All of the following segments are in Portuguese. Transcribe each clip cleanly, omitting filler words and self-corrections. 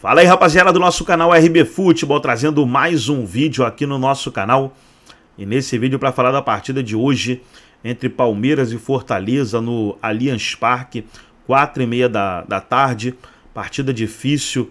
Fala aí, rapaziada do nosso canal RB Futebol, trazendo mais um vídeo aqui no nosso canal. E nesse vídeo para falar da partida de hoje entre Palmeiras e Fortaleza no Allianz Parque, 4h30 da tarde. Partida difícil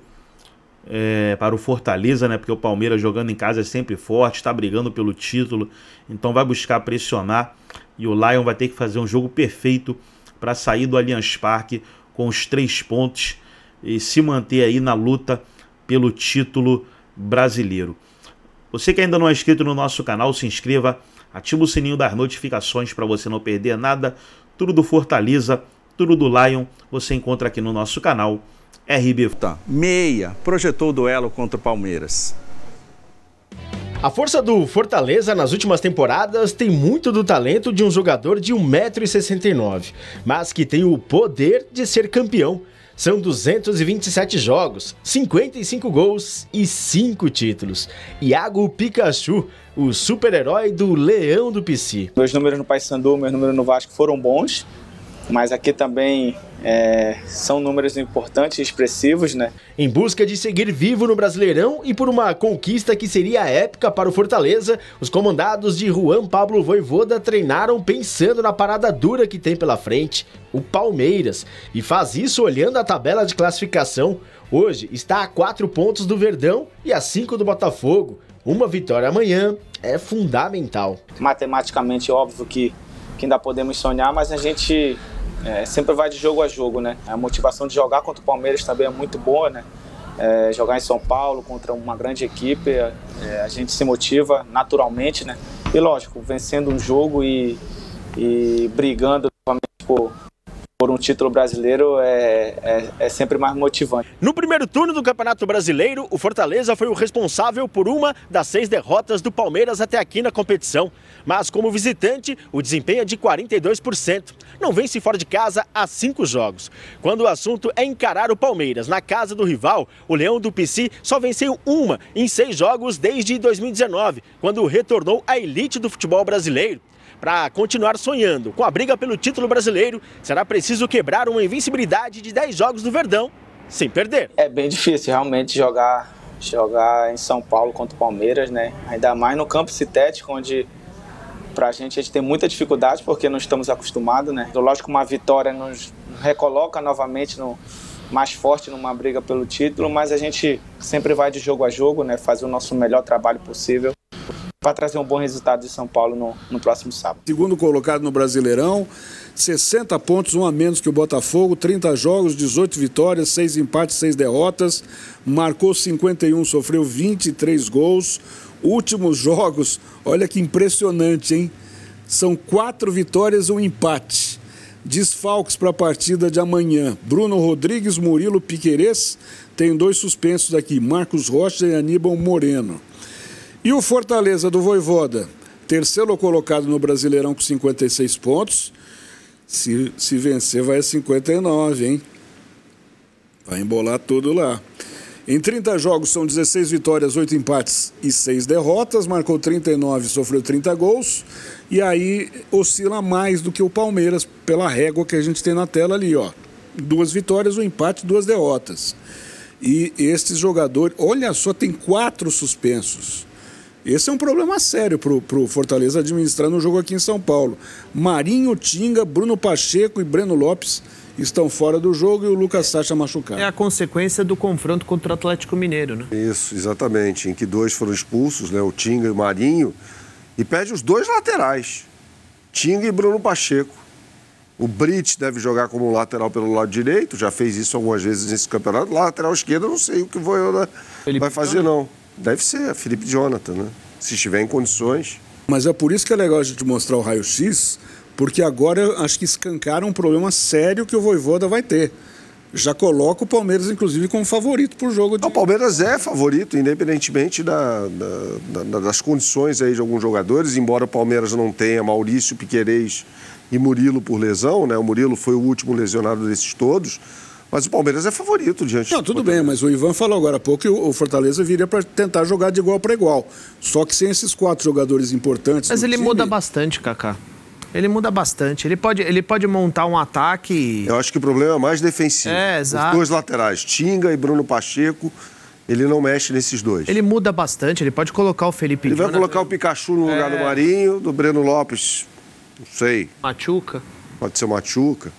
para o Fortaleza, né? Porque o Palmeiras jogando em casa é sempre forte, está brigando pelo título, então vai buscar pressionar. E o Lion vai ter que fazer um jogo perfeito para sair do Allianz Parque com os 3 pontos e se manter aí na luta pelo título brasileiro. Você que ainda não é inscrito no nosso canal, se inscreva, ativa o sininho das notificações para você não perder nada. Tudo do Fortaleza, tudo do Lion, você encontra aqui no nosso canal RB. Meia projetou o duelo contra o Palmeiras. A força do Fortaleza nas últimas temporadas tem muito do talento de um jogador de 1,69 m, mas que tem o poder de ser campeão. São 227 jogos, 55 gols e 5 títulos. Iago Pikachu, o super-herói do Leão do PC. Meus números no Paysandu, meus números no Vasco foram bons, mas aqui também são números importantes e expressivos, né? Em busca de seguir vivo no Brasileirão e por uma conquista que seria épica para o Fortaleza, os comandados de Juan Pablo Vojvoda treinaram pensando na parada dura que tem pela frente, o Palmeiras, e faz isso olhando a tabela de classificação. Hoje está a 4 pontos do Verdão e a 5 do Botafogo. Uma vitória amanhã é fundamental. Matematicamente, óbvio que ainda podemos sonhar, mas a gente sempre vai de jogo a jogo, né? A motivação de jogar contra o Palmeiras também é muito boa, né? Jogar em São Paulo contra uma grande equipe, a gente se motiva naturalmente, né? E lógico, vencendo um jogo e brigando novamente por um título brasileiro é sempre mais motivante. No primeiro turno do Campeonato Brasileiro, o Fortaleza foi o responsável por uma das 6 derrotas do Palmeiras até aqui na competição. Mas como visitante, o desempenho é de 42%. Não vence fora de casa há 5 jogos. Quando o assunto é encarar o Palmeiras na casa do rival, o Leão do PC só venceu uma em 6 jogos desde 2019, quando retornou à elite do futebol brasileiro. Para continuar sonhando com a briga pelo título brasileiro, será preciso quebrar uma invencibilidade de 10 jogos do Verdão, sem perder. É bem difícil realmente jogar em São Paulo contra o Palmeiras, né? Ainda mais no campo sintético, onde pra gente tem muita dificuldade porque não estamos acostumados, né? Lógico que uma vitória nos recoloca novamente mais forte numa briga pelo título, mas a gente sempre vai de jogo a jogo, né? Fazer o nosso melhor trabalho possível para trazer um bom resultado de São Paulo no próximo sábado. Segundo colocado no Brasileirão, 60 pontos, um a menos que o Botafogo, 30 jogos, 18 vitórias, 6 empates, 6 derrotas, marcou 51, sofreu 23 gols. Últimos jogos, olha que impressionante, hein? São 4 vitórias e um empate. Desfalques para a partida de amanhã: Bruno Rodrigues, Murilo, Piquerez, tem 2 suspensos aqui, Marcos Rocha e Aníbal Moreno. E o Fortaleza do Vojvoda, terceiro colocado no Brasileirão com 56 pontos. Se vencer vai a 59, hein? Vai embolar tudo lá. Em 30 jogos são 16 vitórias, 8 empates e 6 derrotas. Marcou 39, sofreu 30 gols. E aí oscila mais do que o Palmeiras pela régua que a gente tem na tela ali, ó. 2 vitórias, 1 empate, 2 derrotas. E estes jogadores, olha só, tem 4 suspensos. Esse é um problema sério para o Fortaleza administrar no jogo aqui em São Paulo. Marinho, Tinga, Bruno Pacheco e Breno Lopes estão fora do jogo e o Lucas Sacha machucado. É a consequência do confronto contra o Atlético Mineiro, né? Isso, exatamente. Em que 2 foram expulsos, né? O Tinga e o Marinho. E pede os 2 laterais. Tinga e Bruno Pacheco. O Brit deve jogar como lateral pelo lado direito. Já fez isso algumas vezes nesse campeonato. Lateral esquerdo, eu não sei o que o Vojvoda vai fazer, não. Deve ser, Felipe Jonathan, né? Se estiver em condições. Mas é por isso que é legal a gente mostrar o raio-x, porque agora acho que escancaram um problema sério que o Vojvoda vai ter. Já coloca o Palmeiras, inclusive, como favorito para o jogo. O Palmeiras é favorito, independentemente das condições aí de alguns jogadores, embora o Palmeiras não tenha Maurício, Piquerez e Murilo por lesão, né? O Murilo foi o último lesionado desses todos. Mas o Palmeiras é favorito diante do tudo bem, mas o Ivan falou agora há pouco que o Fortaleza viria para tentar jogar de igual para igual. Só que sem esses 4 jogadores importantes. Mas ele time... muda bastante, Kaká. Ele muda bastante. Ele pode montar um ataque... Eu acho que o problema é mais defensivo. Exato. Os dois laterais, Tinga e Bruno Pacheco, ele não mexe nesses dois. Ele muda bastante, ele pode colocar o Felipe Ele vai colocar o Pikachu no lugar do Marinho, do Breno Lopes, não sei. Machuca. Pode ser o Machuca,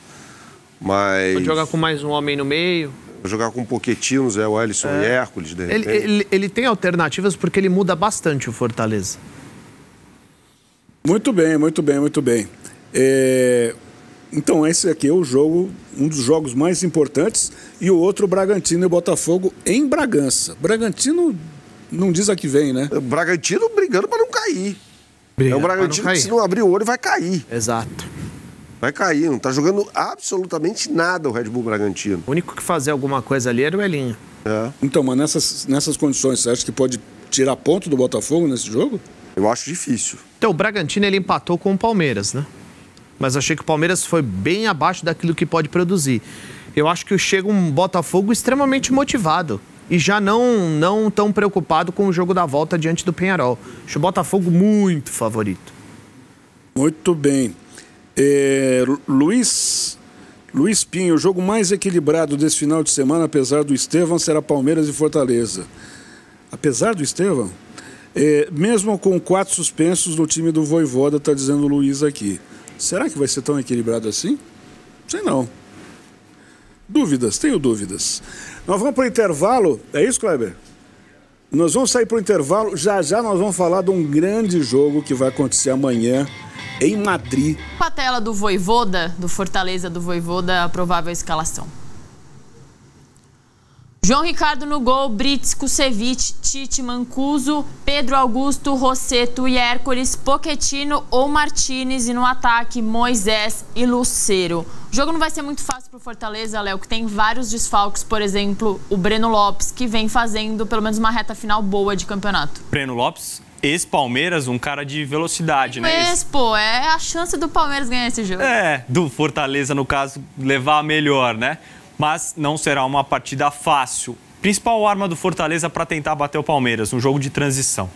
mas... Pode jogar com mais um homem no meio. Vou jogar com Pochettino, Zé Wellison e Hércules, de repente. Ele tem alternativas porque ele muda bastante o Fortaleza. Muito bem, muito bem, muito bem. Então, esse aqui é o jogo, um dos jogos mais importantes, e o outro, Bragantino e Botafogo em Bragança. Bragantino não diz a que vem, né? O Bragantino brigando para não cair. É o Bragantino que, se não abrir o olho, vai cair. Exato. Vai cair, não tá jogando absolutamente nada o Red Bull Bragantino. O único que fazia alguma coisa ali era o Elinho. Então, mas nessas condições, você acha que pode tirar ponto do Botafogo nesse jogo? Eu acho difícil. Então, o Bragantino, ele empatou com o Palmeiras, né? Mas achei que o Palmeiras foi bem abaixo daquilo que pode produzir. Eu acho que chega um Botafogo extremamente motivado e já não tão preocupado com o jogo da volta diante do Peñarol. Acho o Botafogo muito favorito. Muito bem. Luiz Pinho, o jogo mais equilibrado desse final de semana, apesar do Estevão, será Palmeiras e Fortaleza. Apesar do Estevão? Mesmo com 4 suspensos no time do Vojvoda, está dizendo o Luiz aqui. Será que vai ser tão equilibrado assim? Sei não. Tenho dúvidas. Nós vamos para o intervalo, é isso, Kleber? Nós vamos sair para o intervalo, já nós vamos falar de um grande jogo que vai acontecer amanhã em Madrid. Com a tela do Vojvoda, do Fortaleza do Vojvoda, a provável escalação. João Ricardo no gol, Brits, Kusevich, Tite, Mancuso, Pedro Augusto, Rossetto e Hércules, Pochettino ou Martínez, e no ataque Moisés e Lucero. O jogo não vai ser muito fácil para o Fortaleza, Léo, que tem vários desfalques, por exemplo, o Breno Lopes, que vem fazendo pelo menos uma reta final boa de campeonato. Breno Lopes, ex-Palmeiras, um cara de velocidade, né? Mas, pô, é a chance do Palmeiras ganhar esse jogo. Do Fortaleza, no caso, levar a melhor, né? Mas não será uma partida fácil. Principal arma do Fortaleza para tentar bater o Palmeiras, um jogo de transição.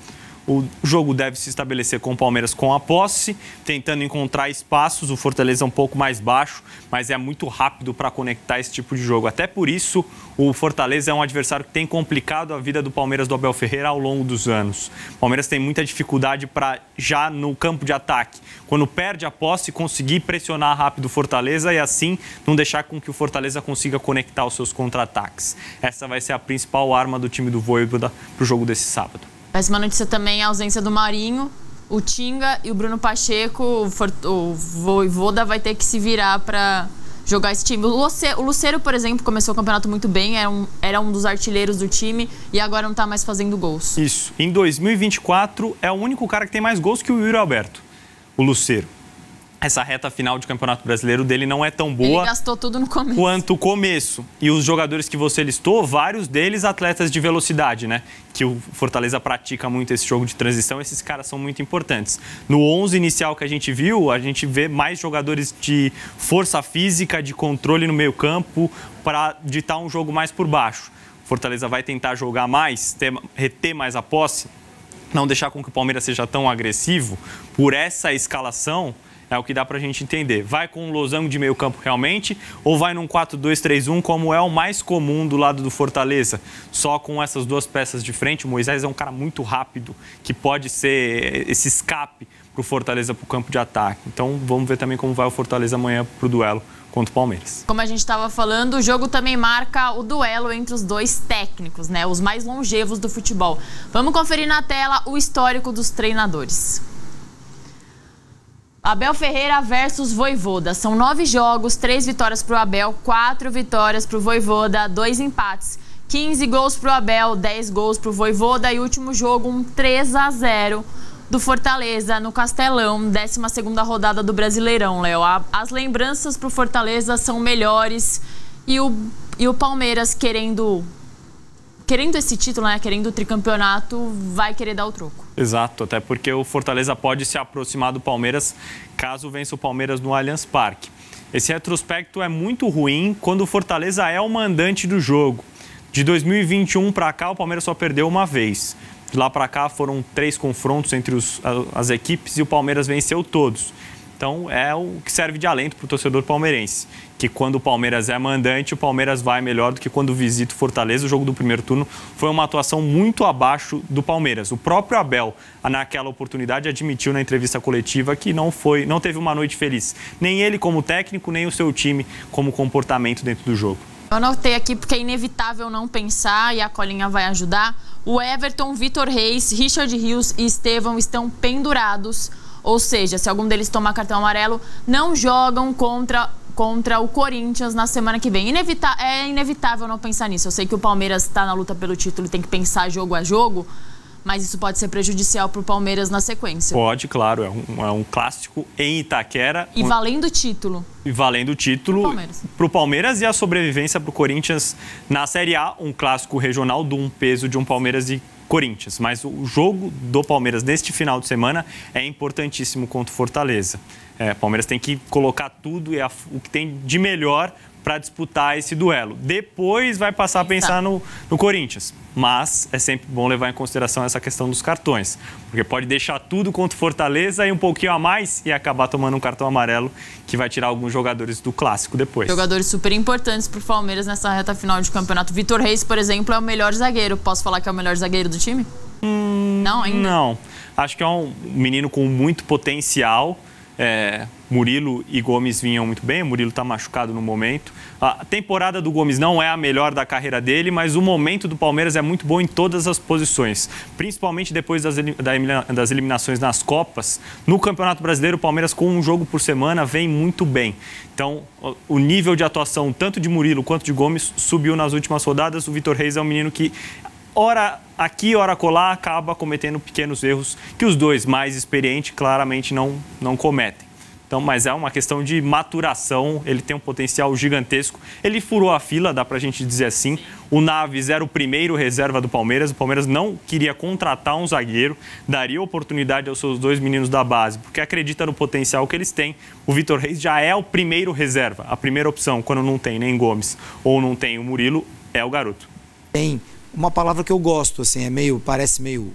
O jogo deve se estabelecer com o Palmeiras com a posse, tentando encontrar espaços. O Fortaleza é um pouco mais baixo, mas é muito rápido para conectar esse tipo de jogo. Até por isso, o Fortaleza é um adversário que tem complicado a vida do Palmeiras do Abel Ferreira ao longo dos anos. O Palmeiras tem muita dificuldade para, já no campo de ataque, quando perde a posse, conseguir pressionar rápido o Fortaleza e assim não deixar com que o Fortaleza consiga conectar os seus contra-ataques. Essa vai ser a principal arma do time do Vojvoda para o jogo desse sábado. Péssima notícia também a ausência do Marinho, o Tinga e o Bruno Pacheco. O Vojvoda vai ter que se virar para jogar esse time. O Lucero, por exemplo, começou o campeonato muito bem, era um dos artilheiros do time e agora não está mais fazendo gols. Isso. Em 2024 é o único cara que tem mais gols que o Yuri Alberto, o Lucero. Essa reta final de Campeonato Brasileiro dele não é tão boa. Ele gastou tudo no começo. Quanto o começo. E os jogadores que você listou, vários deles atletas de velocidade, né? Que o Fortaleza pratica muito esse jogo de transição. Esses caras são muito importantes. No 11 inicial que a gente viu, a gente vê mais jogadores de força física, de controle no meio campo, para ditar um jogo mais por baixo. O Fortaleza vai tentar jogar mais, reter mais a posse, não deixar com que o Palmeiras seja tão agressivo. Por essa escalação, é o que dá pra gente entender. Vai com um losango de meio campo realmente ou vai num 4-2-3-1, como é o mais comum do lado do Fortaleza? Só com essas duas peças de frente. O Moisés é um cara muito rápido, que pode ser esse escape pro Fortaleza pro campo de ataque. Então vamos ver também como vai o Fortaleza amanhã pro duelo contra o Palmeiras. Como a gente estava falando, o jogo também marca o duelo entre os dois técnicos, né? Os mais longevos do futebol. Vamos conferir na tela o histórico dos treinadores. Abel Ferreira versus Vojvoda. São 9 jogos, 3 vitórias para o Abel, 4 vitórias para o Vojvoda, 2 empates. 15 gols para o Abel, 10 gols para o Vojvoda e último jogo um 3-0 do Fortaleza no Castelão, 12ª rodada do Brasileirão, Léo. As lembranças para o Fortaleza são melhores e o Palmeiras querendo esse título, né? Querendo o tricampeonato, vai querer dar o troco. Exato, até porque o Fortaleza pode se aproximar do Palmeiras caso vença o Palmeiras no Allianz Parque. Esse retrospecto é muito ruim quando o Fortaleza é o mandante do jogo. De 2021 para cá, o Palmeiras só perdeu uma vez. De lá para cá foram 3 confrontos entre as equipes e o Palmeiras venceu todos. Então, é o que serve de alento para o torcedor palmeirense, que quando o Palmeiras é mandante, o Palmeiras vai melhor do que quando visita o Fortaleza. O jogo do primeiro turno foi uma atuação muito abaixo do Palmeiras. O próprio Abel, naquela oportunidade, admitiu na entrevista coletiva que não teve uma noite feliz. Nem ele como técnico, nem o seu time como comportamento dentro do jogo. Eu anotei aqui porque é inevitável não pensar, e a colinha vai ajudar. O Everton, Vitor Reis, Richard Rios e Estevão estão pendurados. Ou seja, se algum deles tomar cartão amarelo, não jogam contra o Corinthians na semana que vem. É inevitável não pensar nisso. Eu sei que o Palmeiras está na luta pelo título e tem que pensar jogo a jogo, mas isso pode ser prejudicial para o Palmeiras na sequência. Pode, claro. É um clássico em Itaquera. E valendo o título. E valendo o título para o Palmeiras e a sobrevivência para o Corinthians na Série A. Um clássico regional de um peso de um Palmeiras e Corinthians. Mas o jogo do Palmeiras neste final de semana é importantíssimo contra o Fortaleza. O Palmeiras tem que colocar tudo e o que tem de melhor para disputar esse duelo. Depois vai passar a pensar no Corinthians. Mas é sempre bom levar em consideração essa questão dos cartões. Porque pode deixar tudo contra o Fortaleza e um pouquinho a mais e acabar tomando um cartão amarelo que vai tirar alguns jogadores do clássico depois. Jogadores super importantes para o Palmeiras nessa reta final de campeonato. Vitor Reis, por exemplo, é o melhor zagueiro. Posso falar que é o melhor zagueiro do time? Não, ainda? Não. Acho que é um menino com muito potencial. Murilo e Gomes vinham muito bem, o Murilo está machucado no momento. A temporada do Gomes não é a melhor da carreira dele, mas o momento do Palmeiras é muito bom em todas as posições, principalmente depois das eliminações nas Copas. No Campeonato Brasileiro, o Palmeiras, com um jogo por semana, vem muito bem. Então, o nível de atuação tanto de Murilo quanto de Gomes subiu nas últimas rodadas. O Vitor Reis é um menino que, ora aqui, ora acolá, acaba cometendo pequenos erros que os dois mais experientes claramente não cometem. Então, mas é uma questão de maturação, ele tem um potencial gigantesco. Ele furou a fila, dá pra gente dizer assim. O Naves era o primeiro reserva do Palmeiras. O Palmeiras não queria contratar um zagueiro, daria oportunidade aos seus dois meninos da base, porque acredita no potencial que eles têm. O Vitor Reis já é o primeiro reserva, a primeira opção, quando não tem nem Gomes ou não tem o Murilo, é o garoto. Tem uma palavra que eu gosto, assim, parece meio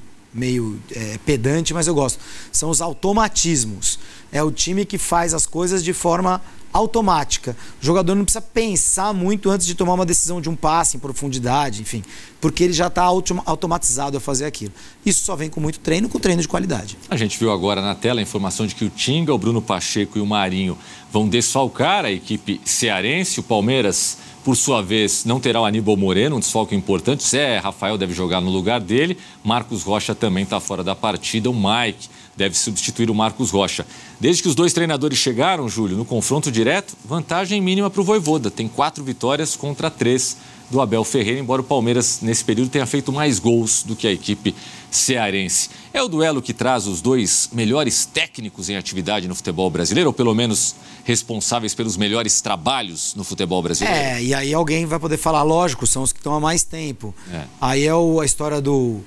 pedante, mas eu gosto. São os automatismos. É o time que faz as coisas de forma automática. O jogador não precisa pensar muito antes de tomar uma decisão de um passe em profundidade, enfim, porque ele já está automatizado a fazer aquilo. Isso só vem com muito treino, com treino de qualidade. A gente viu agora na tela a informação de que o Tinga, o Bruno Pacheco e o Marinho vão desfalcar a equipe cearense. O Palmeiras, por sua vez, não terá o Aníbal Moreno, um desfalque importante. Zé Rafael deve jogar no lugar dele. Marcos Rocha também está fora da partida. O Mike deve substituir o Marcos Rocha. Desde que os dois treinadores chegaram, Júlio, no confronto direto, vantagem mínima para o Vojvoda. Tem 4 vitórias contra 3 do Abel Ferreira, embora o Palmeiras, nesse período, tenha feito mais gols do que a equipe cearense. É o duelo que traz os dois melhores técnicos em atividade no futebol brasileiro, ou pelo menos responsáveis pelos melhores trabalhos no futebol brasileiro? E aí alguém vai poder falar, lógico, são os que estão há mais tempo. Aí a história do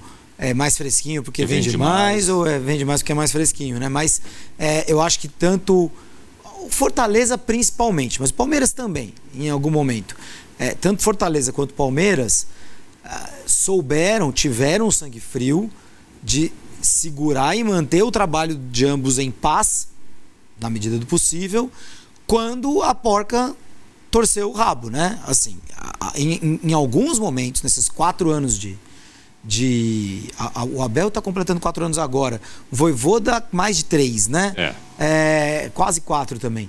mais fresquinho porque vende mais, ou vende mais porque é mais fresquinho, né? Mas eu acho que tanto o Fortaleza principalmente, mas o Palmeiras também, em algum momento. Tanto Fortaleza quanto Palmeiras tiveram o sangue frio de segurar e manter o trabalho de ambos em paz, na medida do possível, quando a porca torceu o rabo, né? Assim, em alguns momentos, nesses 4 anos o Abel está completando 4 anos agora, o Vojvoda mais de 3, né? Quase 4 também.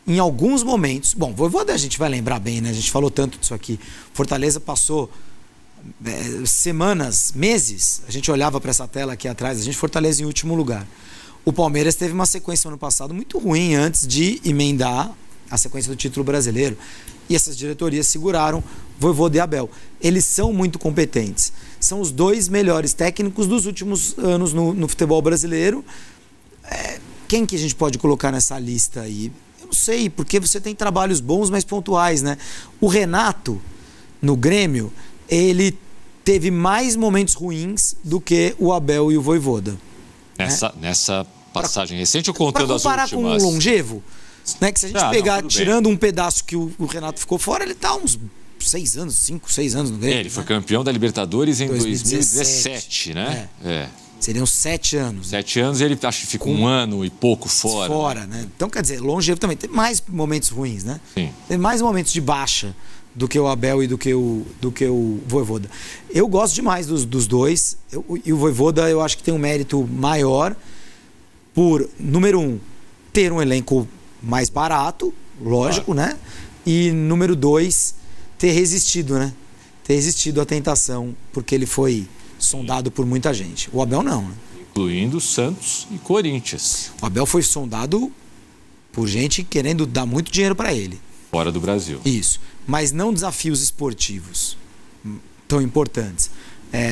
Em alguns momentos, bom, Vojvoda a gente vai lembrar bem, né? A gente falou tanto disso aqui. Fortaleza passou semanas, meses, a gente olhava para essa tela aqui atrás, a gente Fortaleza em último lugar. O Palmeiras teve uma sequência no ano passado muito ruim antes de emendar a sequência do título brasileiro. E essas diretorias seguraram Vojvoda e Abel. Eles são muito competentes. São os 2 melhores técnicos dos últimos anos no futebol brasileiro. Quem que a gente pode colocar nessa lista aí? Eu não sei, porque você tem trabalhos bons, mas pontuais, né? O Renato, no Grêmio, ele teve mais momentos ruins do que o Abel e o Vojvoda. Nessa passagem recente ou contando as últimas? Para comparar com o longevo, né? Que se a gente pegar, tirando um pedaço que o Renato ficou fora, ele está uns 6 anos, 5, 6 anos no Grêmio. Ele foi campeão da Libertadores em 2017, né? Seriam 7 anos. 7 anos, ele acho que fica um ano e pouco fora. Fora, né? Então, quer dizer, longevo também. Tem mais momentos ruins, né? Sim. Tem mais momentos de baixa do que o Abel e do que o Vojvoda. Eu gosto demais dos dois. E o Vojvoda, eu acho que tem um mérito maior por, número 1, ter um elenco mais barato, lógico, né? E, número 2, ter resistido, né? Ter resistido à tentação, porque ele foi sondado por muita gente. O Abel não, né? Incluindo Santos e Corinthians. O Abel foi sondado por gente querendo dar muito dinheiro para ele. Fora do Brasil. Isso. Mas não desafios esportivos tão importantes.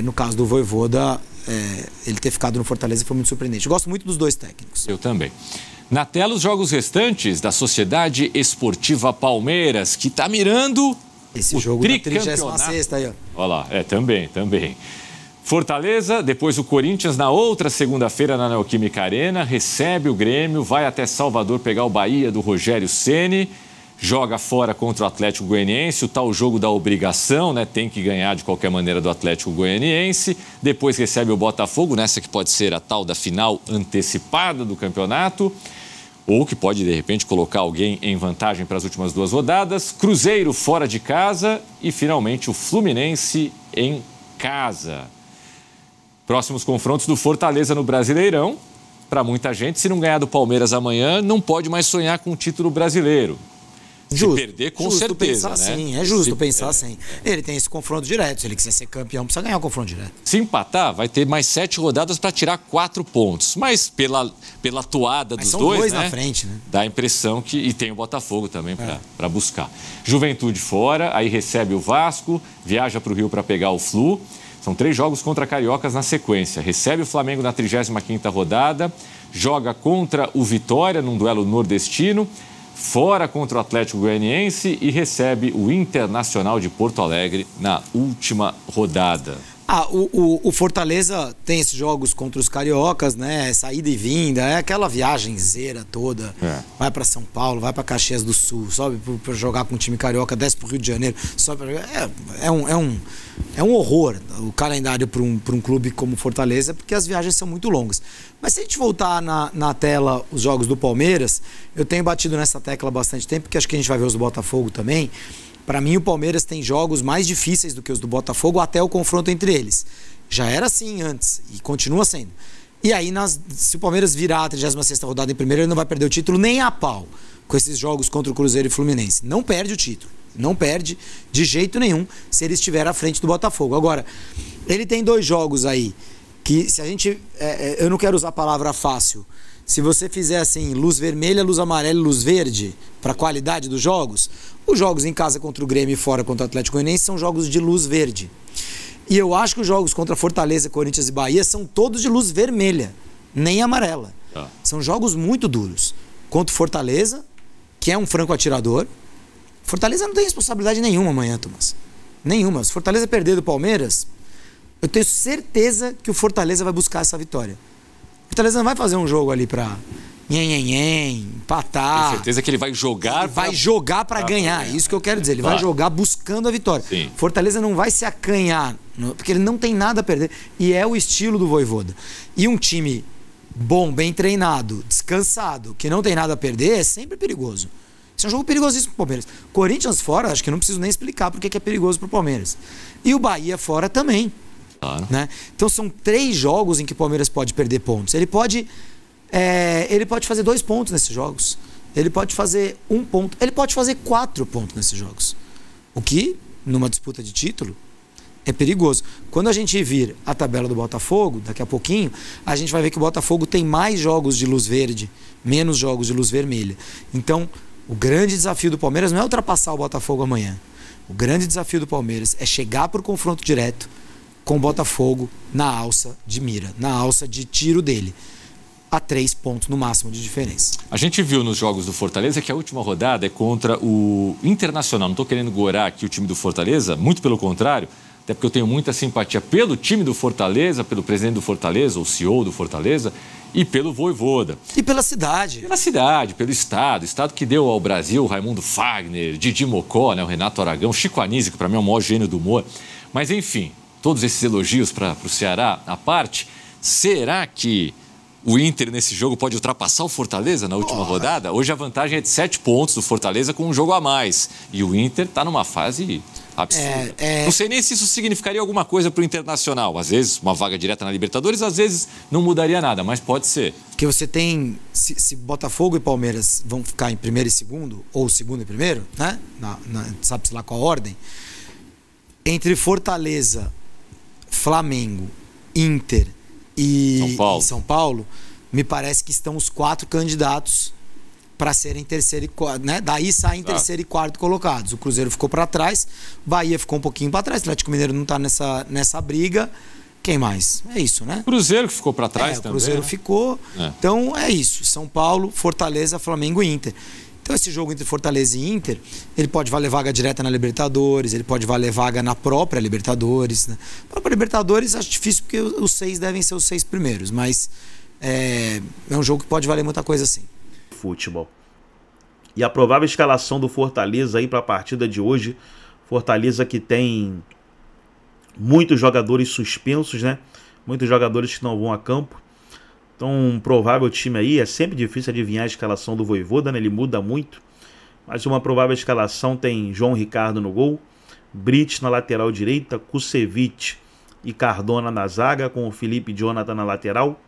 No caso do Vojvoda, ele ter ficado no Fortaleza foi muito surpreendente. Eu gosto muito dos dois técnicos. Eu também. Na tela, os jogos restantes da Sociedade Esportiva Palmeiras, que está mirando esse o jogo da tricampeonato. 36ª aí, ó. Olha lá, também. Fortaleza, depois o Corinthians na outra segunda-feira na Neoquímica Arena, recebe o Grêmio, vai até Salvador pegar o Bahia do Rogério Ceni, joga fora contra o Atlético Goianiense, o tal jogo da obrigação, né? Tem que ganhar de qualquer maneira do Atlético Goianiense, depois recebe o Botafogo, nessa que pode ser a tal da final antecipada do campeonato, ou que pode, de repente, colocar alguém em vantagem para as últimas 2 rodadas, Cruzeiro fora de casa e, finalmente, o Fluminense em casa. Próximos confrontos do Fortaleza no Brasileirão. Para muita gente, se não ganhar do Palmeiras amanhã, não pode mais sonhar com o título brasileiro. Justo, se perder, com justo certeza, pensar né? Assim, é justo pensar assim. Ele tem esse confronto direto. Se ele quiser ser campeão, precisa ganhar o confronto direto. Se empatar, vai ter mais 7 rodadas para tirar 4 pontos. Mas pela toada dos são dois, dois né? na frente, né? Dá a impressão que... E tem o Botafogo também para buscar. Juventude fora, aí recebe o Vasco, viaja para o Rio para pegar o Flu. São 3 jogos contra Cariocas na sequência. Recebe o Flamengo na 35ª rodada, joga contra o Vitória num duelo nordestino, fora contra o Atlético Goianiense e recebe o Internacional de Porto Alegre na última rodada. O Fortaleza tem esses jogos contra os cariocas, né? Saída e vinda, é aquela viagenzeira toda. Vai para São Paulo, vai para Caxias do Sul, sobe para jogar com o time carioca, desce para o Rio de Janeiro, sobe pra... é um horror o calendário para um clube como Fortaleza, porque as viagens são muito longas. Mas se a gente voltar na tela os jogos do Palmeiras, eu tenho batido nessa tecla há bastante tempo, porque acho que a gente vai ver os do Botafogo também. Para mim, o Palmeiras tem jogos mais difíceis do que os do Botafogo até o confronto entre eles. Já era assim antes e continua sendo. E aí, se o Palmeiras virar a 36ª rodada em primeiro, ele não vai perder o título nem a pau com esses jogos contra o Cruzeiro e Fluminense. Não perde o título. Não perde de jeito nenhum se ele estiver à frente do Botafogo. Agora, ele tem 2 jogos aí que, se a gente... eu não quero usar a palavra fácil. Se você fizer assim, luz vermelha, luz amarela e luz verde, para a qualidade dos jogos, os jogos em casa contra o Grêmio e fora contra o Atlético Goianiense são jogos de luz verde. E eu acho que os jogos contra Fortaleza, Corinthians e Bahia são todos de luz vermelha, nem amarela. São jogos muito duros. Contra o Fortaleza, que é um franco atirador. Fortaleza não tem responsabilidade nenhuma amanhã, Thomas. Nenhuma. Se Fortaleza perder do Palmeiras, eu tenho certeza que o Fortaleza vai buscar essa vitória. Fortaleza não vai fazer um jogo ali pra empatar. Tem certeza que ele vai jogar... Vai jogar pra ganhar, isso que eu quero dizer. Ele vai jogar buscando a vitória. Sim. Fortaleza não vai se acanhar, porque ele não tem nada a perder. E é o estilo do Vojvoda. E um time bom, bem treinado, descansado, que não tem nada a perder, é sempre perigoso. Isso é um jogo perigosíssimo pro Palmeiras. Corinthians fora, acho que não preciso nem explicar porque que é perigoso pro Palmeiras. E o Bahia fora também. Claro. Né? Então são 3 jogos em que o Palmeiras pode perder pontos. Ele pode fazer 2 pontos nesses jogos. Ele pode fazer 1 ponto. Ele pode fazer 4 pontos nesses jogos. O que, numa disputa de título, é perigoso. Quando a gente vir a tabela do Botafogo, daqui a pouquinho, a gente vai ver que o Botafogo tem mais jogos de luz verde, menos jogos de luz vermelha. Então, o grande desafio do Palmeiras não é ultrapassar o Botafogo amanhã. O grande desafio do Palmeiras é chegar para o confronto direto com o Botafogo na alça de mira, na alça de tiro dele, a 3 pontos no máximo de diferença. A gente viu nos jogos do Fortaleza que a última rodada é contra o Internacional. Não estou querendo gorar aqui o time do Fortaleza, muito pelo contrário, até porque eu tenho muita simpatia pelo time do Fortaleza, pelo presidente do Fortaleza, o CEO do Fortaleza, e pelo Vojvoda. E pela cidade. Pela cidade, pelo Estado. Estado que deu ao Brasil o Raimundo Fagner, Didi Mocó, né, o Renato Aragão, Chico Anísio, que para mim é o maior gênio do humor. Mas, enfim, todos esses elogios para o Ceará à parte, Será que o Inter nesse jogo pode ultrapassar o Fortaleza na última rodada? Hoje a vantagem é de 7 pontos do Fortaleza com um jogo a mais. E o Inter está numa fase absurda. Não sei nem se isso significaria alguma coisa para o Internacional. Às vezes uma vaga direta na Libertadores, às vezes não mudaria nada, mas pode ser. Porque você tem, se Botafogo e Palmeiras vão ficar em primeiro e segundo, ou segundo e primeiro, né? Sabe-se lá qual a ordem. Entre Fortaleza, Flamengo, Inter e São Paulo, me parece que estão os 4 candidatos para serem terceiro e quarto, né? Daí saem terceiro e quarto colocados. O Cruzeiro ficou para trás, Bahia ficou um pouquinho para trás, o Atlético Mineiro não está nessa briga. Quem mais? É isso, né? Cruzeiro que ficou para trás também. O Cruzeiro ficou. Então é isso. São Paulo, Fortaleza, Flamengo e Inter. Então esse jogo entre Fortaleza e Inter, ele pode valer vaga direta na Libertadores, ele pode valer vaga na própria Libertadores, né? A própria Libertadores acho difícil porque os 6 devem ser os 6 primeiros, mas é um jogo que pode valer muita coisa assim. Futebol. E a provável escalação do Fortaleza aí para a partida de hoje, Fortaleza que tem muitos jogadores suspensos, né? Muitos jogadores que não vão a campo. Então, um provável time aí, é sempre difícil adivinhar a escalação do Vojvoda, né? Ele muda muito. Mas uma provável escalação tem João Ricardo no gol, Brits na lateral direita, Kusevich e Cardona na zaga, com o Felipe Jonathan na lateral,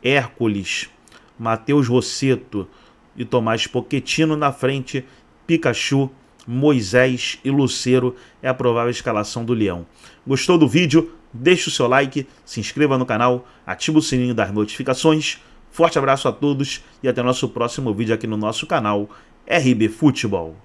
Hércules, Matheus Rossetto e Tomás Pochettino na frente, Pikachu, Moisés e Lucero é a provável escalação do Leão. Gostou do vídeo? Deixe o seu like, se inscreva no canal, ative o sininho das notificações. Forte abraço a todos e até nosso próximo vídeo aqui no nosso canal RB Futebol.